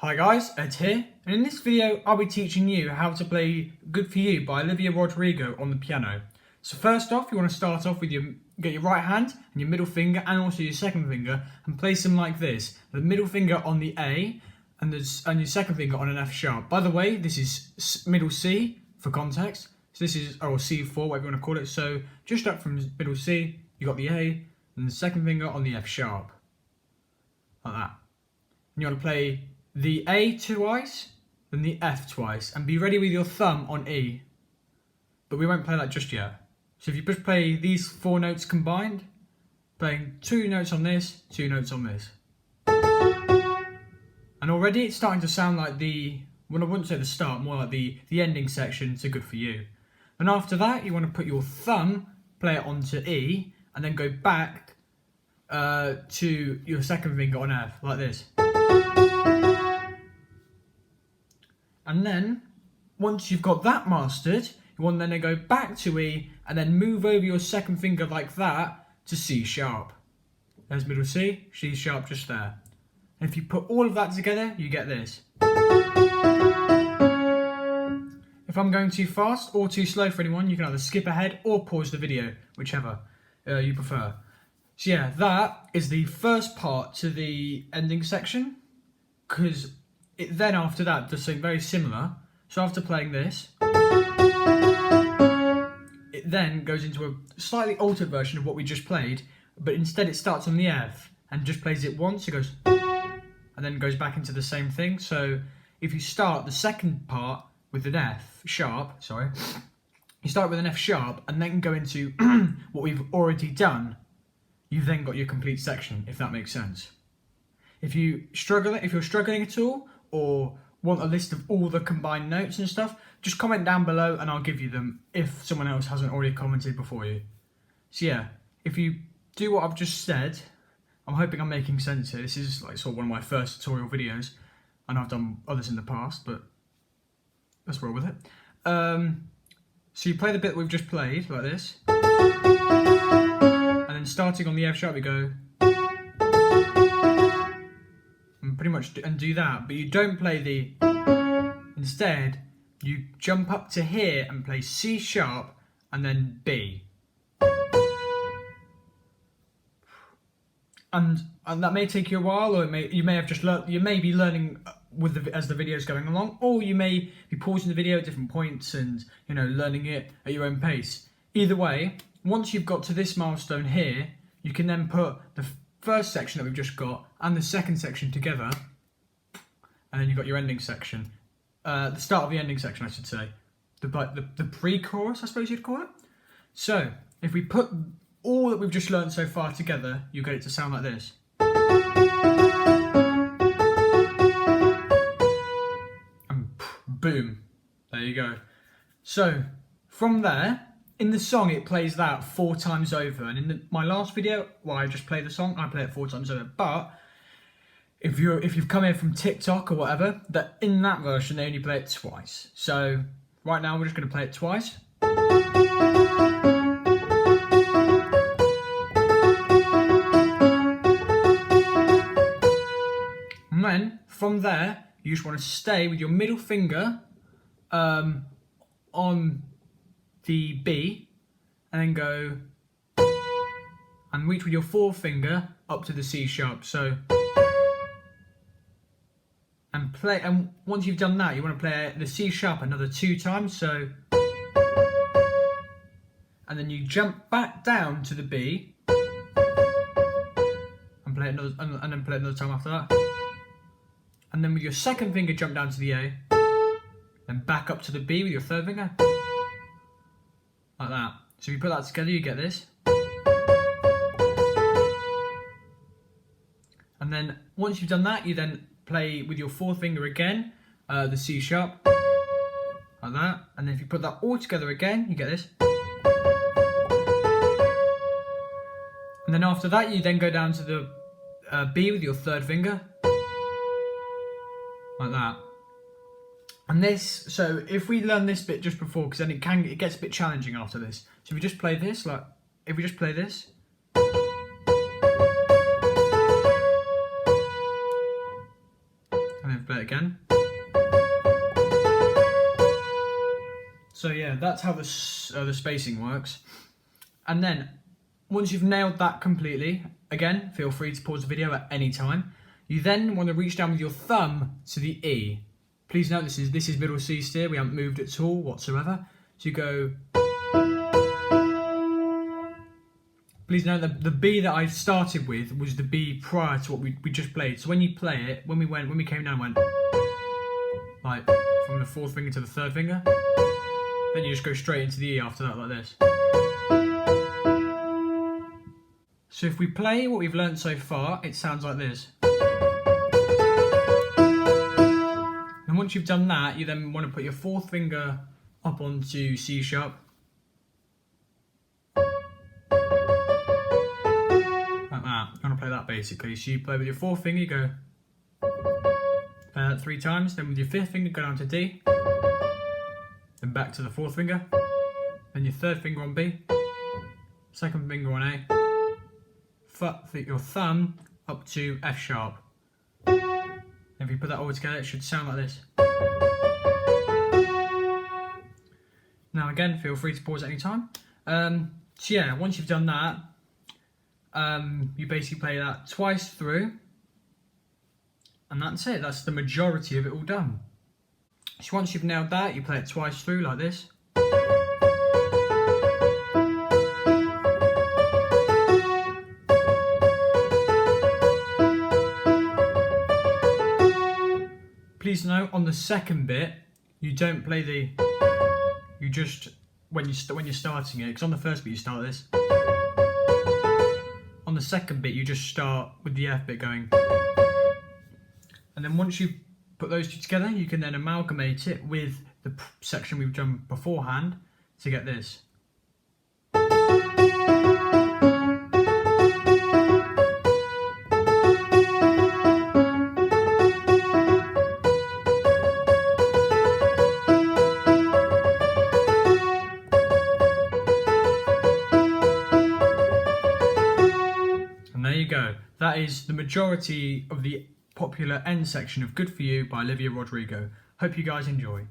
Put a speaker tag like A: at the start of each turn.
A: Hi guys, Ed here, and in this video I'll be teaching you how to play Good For You by Olivia Rodrigo on the piano. So first off, you want to start off with get your right hand and your middle finger and also your second finger and place them like this. The middle finger on the A and your second finger on an F sharp. By the way, this is middle C for context. So this is, or C4, whatever you want to call it. So just up from middle C, you got the A and the second finger on the F sharp. Like that. And you want to play the A twice, then the F twice, and be ready with your thumb on E. But we won't play that just yet. So if you just play these four notes combined, playing two notes on this, two notes on this. And already it's starting to sound like well, I wouldn't say the start, more like the ending section to Good For You. And after that, you want to put your thumb, play it onto E, and then go back to your second finger on F, like this. And then, once you've got that mastered, you want then to go back to E and then move over your second finger like that to C sharp. There's middle C, C sharp just there. And if you put all of that together, you get this. If I'm going too fast or too slow for anyone, you can either skip ahead or pause the video, whichever you prefer. So yeah, that is the first part to the ending section, because it then after that does something very similar. So after playing this, it then goes into a slightly altered version of what we just played, but instead it starts on the F and just plays it once. It goes and then goes back into the same thing. So if you start the second part with an F sharp, you start with an F sharp and then go into what we've already done, you've then got your complete section, if that makes sense. If you're struggling at all, or want a list of all the combined notes and stuff, just comment down below and I'll give you them if someone else hasn't already commented before you. So yeah, if you do what I've just said, I'm hoping I'm making sense here. This is like sort of one of my first tutorial videos, and I've done others in the past, but let's roll with it. So you play the bit we've just played, like this, and then starting on the F sharp we go, and pretty much do that, but you don't play the, instead you jump up to here and play C sharp and then B. And that may take you a while, or you may have just learned, you may be learning as the video's going along, or you may be pausing the video at different points and learning it at your own pace. Either way, once you've got to this milestone here, you can then put the first section that we've just got and the second section together, and then you've got your ending section. The start of the ending section, I should say. The pre-chorus, I suppose you'd call it. So, if we put all that we've just learned so far together, you get it to sound like this. And boom, there you go. So, from there, in the song it plays that 4 times over, and in my last video, well, I just play the song, I play it 4 times over, but if you've come here from TikTok or whatever, that in that version they only play it twice. So right now we're just going to play it twice. And then from there you just want to stay with your middle finger on the B, and then go and reach with your forefinger up to the C sharp. So and once you've done that, you want to play the C sharp another 2 times. So, and then you jump back down to the B and play another, and then play another time after that. And then with your second finger, jump down to the A, then back up to the B with your third finger, like that. So if you put that together, you get this. And then once you've done that, you then play with your fourth finger again, the C sharp, like that. And then if you put that all together again, you get this. And then after that, you then go down to the B with your third finger, like that. And this, so if we learn this bit just before, because then it gets a bit challenging after this. So if we just play this, like, if we just play this. And then play it again. that's how the spacing works. And then, once you've nailed that completely, again, feel free to pause the video at any time. You then want to reach down with your thumb to the E. Please note this is middle C steer, we haven't moved at all whatsoever. So you go... Please note that the B that I started with was the B prior to what we just played. So when you play it, when we came down, went like from the fourth finger to the third finger. Then you just go straight into the E after that, like this. So if we play what we've learnt so far, it sounds like this. And once you've done that, you then want to put your fourth finger up onto C sharp. You want to play that basically. So you play with your fourth finger, you go play that 3 times, then with your fifth finger go down to D, then back to the fourth finger, then your third finger on B, second finger on A, your thumb up to F sharp. And if you put that all together, it should sound like this. Now again, feel free to pause at any time. So yeah, once you've done that, you basically play that twice through, and that's it. That's the majority of it all done. So once you've nailed that, you play it twice through like this. Please note, on the second bit, you don't play the... You just, when you're starting it, because on the first bit you start this. On the second bit, you just start with the F bit going. And then once you put those two together, you can then amalgamate it with the section we've done beforehand to get this. There you go. That is the majority of the popular end section of Good For You by Olivia Rodrigo. Hope you guys enjoy.